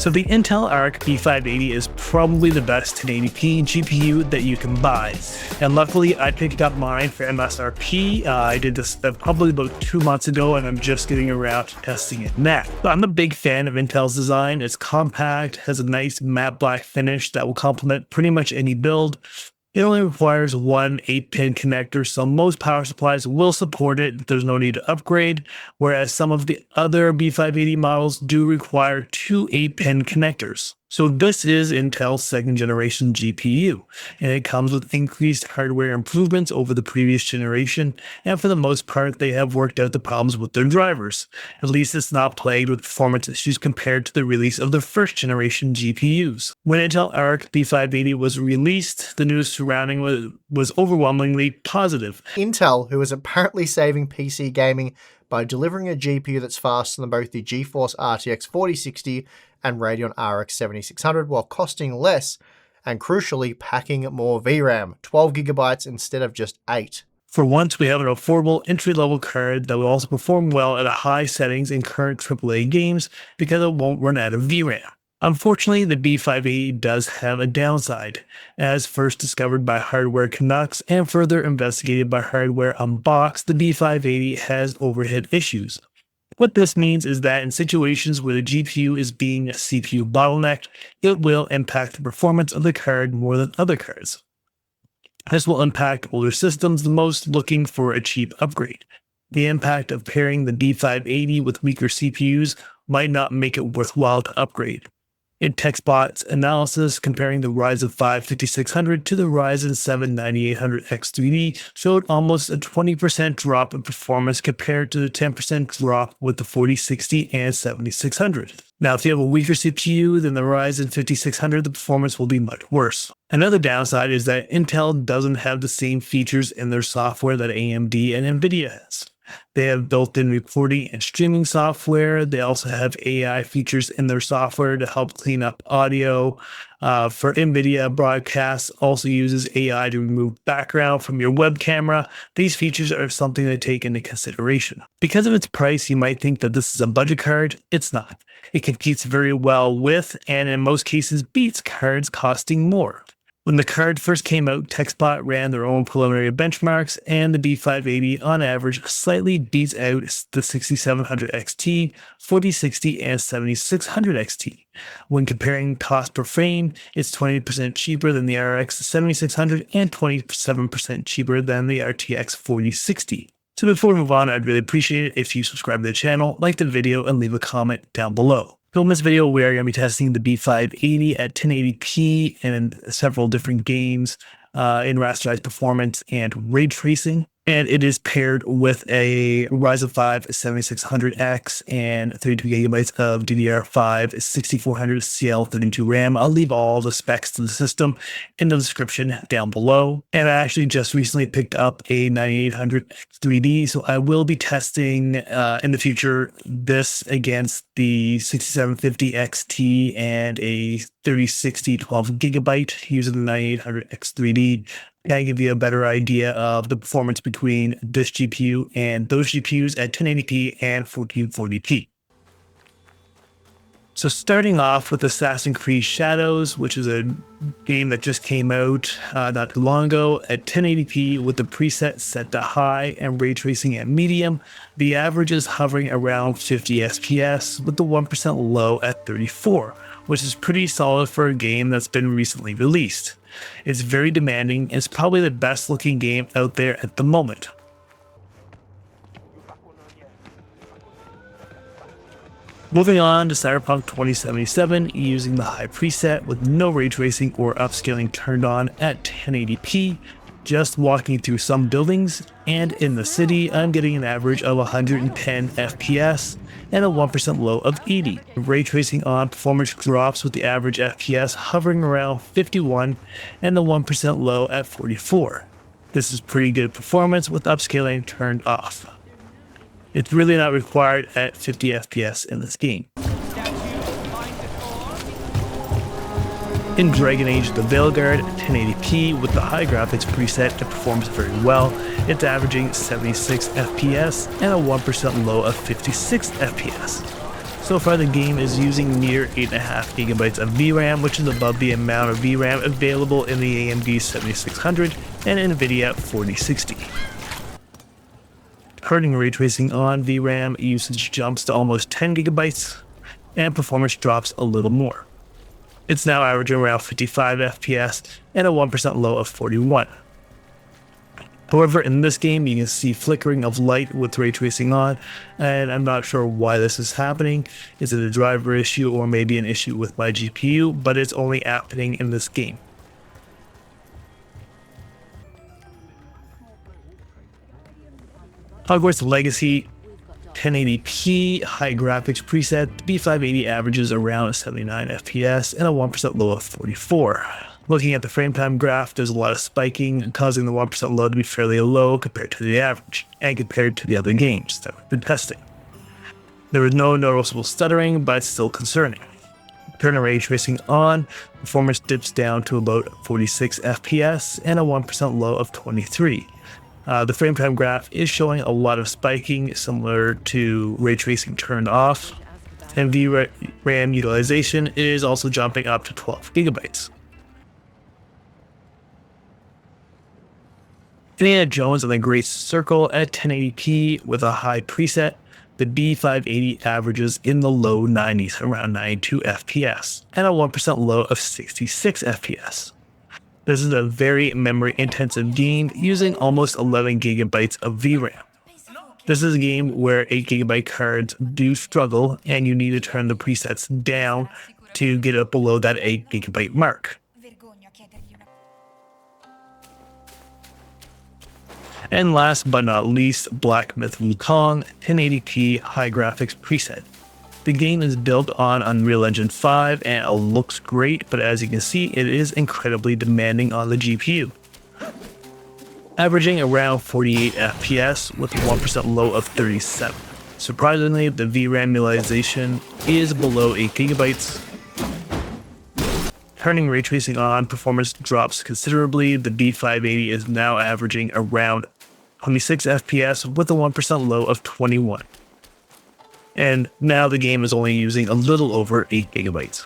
So the Intel Arc B580 is probably the best 1080p GPU that you can buy. And luckily I picked up mine for MSRP. I did this probably about 2 months ago and I'm just getting around to testing it now. So I'm a big fan of Intel's design. It's compact, has a nice matte black finish that will complement pretty much any build. It only requires one 8-pin connector, so most power supplies will support it. There's no need to upgrade, whereas some of the other B580 models do require two 8-pin connectors. So this is Intel's 2nd generation GPU, and it comes with increased hardware improvements over the previous generation, and for the most part they have worked out the problems with their drivers. At least it's not plagued with performance issues compared to the release of the 1st generation GPUs. When Intel Arc B580 was released, the news surrounding was overwhelmingly positive. Intel, who is apparently saving PC gaming by delivering a GPU that's faster than both the GeForce RTX 4060 and Radeon RX 7600 while costing less, and crucially packing more VRAM, 12GB instead of just 8. For once, we have an affordable entry-level card that will also perform well at high settings in current AAA games because it won't run out of VRAM. Unfortunately, the B580 does have a downside, as first discovered by Hardware Canucks and further investigated by Hardware Unboxed. The B580 has overhead issues. What this means is that in situations where the GPU is being CPU bottlenecked, it will impact the performance of the card more than other cards. This will impact older systems the most looking for a cheap upgrade. The impact of pairing the B580 with weaker CPUs might not make it worthwhile to upgrade. In TechSpot's analysis comparing the Ryzen 5 5600 to the Ryzen 7 9800X3D showed almost a 20% drop in performance compared to the 10% drop with the 4060 and 7600. Now, if you have a weaker CPU than the Ryzen 5600, the performance will be much worse. Another downside is that Intel doesn't have the same features in their software that AMD and NVidia has. They have built-in recording and streaming software. They also have AI features in their software to help clean up audio. For NVIDIA, Broadcast also uses AI to remove background from your web camera. These features are something to take into consideration. Because of its price, you might think that this is a budget card. It's not. It competes very well with, and in most cases beats, cards costing more. When the card first came out, TechSpot ran their own preliminary benchmarks, and the B580 on average slightly beats out the 6700 XT, 4060, and 7600 XT. When comparing cost per frame, it's 20% cheaper than the RX 7600 and 27% cheaper than the RTX 4060. So before we move on, I'd really appreciate it if you subscribe to the channel, like the video, and leave a comment down below. So in this video, we are going to be testing the B580 at 1080p and several different games in rasterized performance and ray tracing. And it is paired with a Ryzen 5 7600X and 32GB of DDR5 6400 CL32 RAM. I'll leave all the specs to the system in the description down below. And I actually just recently picked up a 9800X3D, so I will be testing in the future this against the 6750 XT and a 3060 12GB using the 9800X3D. Can I give you a better idea of the performance between this GPU and those GPUs at 1080p and 1440p. So starting off with Assassin's Creed Shadows, which is a game that just came out not too long ago, at 1080p with the preset set to high and ray tracing at medium, the average is hovering around 50 FPS with the 1% low at 34, which is pretty solid for a game that's been recently released. It's very demanding and it's probably the best looking game out there at the moment. Moving on to Cyberpunk 2077 using the high preset with no ray tracing or upscaling turned on at 1080p. Just walking through some buildings, and in the city I'm getting an average of 110 FPS and a 1% low of 80. Ray tracing on, performance drops with the average FPS hovering around 51 and the 1% low at 44. This is pretty good performance with upscaling turned off. It's really not required at 50 FPS in this game. In Dragon Age The Veilguard at 1080p with the high graphics preset, it performs very well. It's averaging 76 FPS and a 1% low of 56 FPS. So far the game is using near 8.5 GB of VRAM, which is above the amount of VRAM available in the AMD 7600 and NVidia 4060. Turning ray tracing on, VRAM usage jumps to almost 10 GB and performance drops a little more. It's now averaging around 55 FPS and a 1% low of 41. However, in this game, you can see flickering of light with ray tracing on, and I'm not sure why this is happening. Is it a driver issue or maybe an issue with my GPU, but it's only happening in this game. Hogwarts Legacy 1080p high graphics preset, the B580 averages around 79 FPS and a 1% low of 44. Looking at the frame time graph, there's a lot of spiking, causing the 1% low to be fairly low compared to the average, and compared to the other games that we've been testing. There was no noticeable stuttering, but it's still concerning. Turning ray tracing on, performance dips down to about 46 FPS and a 1% low of 23. The frame time graph is showing a lot of spiking, similar to ray tracing turned off, and VRAM utilization is also jumping up to 12 GB. Indiana Jones and the Great Circle at 1080p with a high preset, the B580 averages in the low 90s, around 92 FPS, and a 1% low of 66 FPS. This is a very memory-intensive game using almost 11 GB of VRAM. This is a game where 8 GB cards do struggle, and you need to turn the presets down to get it below that 8 GB mark. And last but not least, Black Myth Wukong 1080p high graphics preset. The game is built on Unreal Engine 5 and it looks great, but as you can see, it is incredibly demanding on the GPU. Averaging around 48 FPS with a 1% low of 37. Surprisingly, the VRAM utilization is below 8 GB. Turning ray tracing on, performance drops considerably. The B580 is now averaging around 26 FPS with a 1% low of 21. And now the game is only using a little over 8 GB.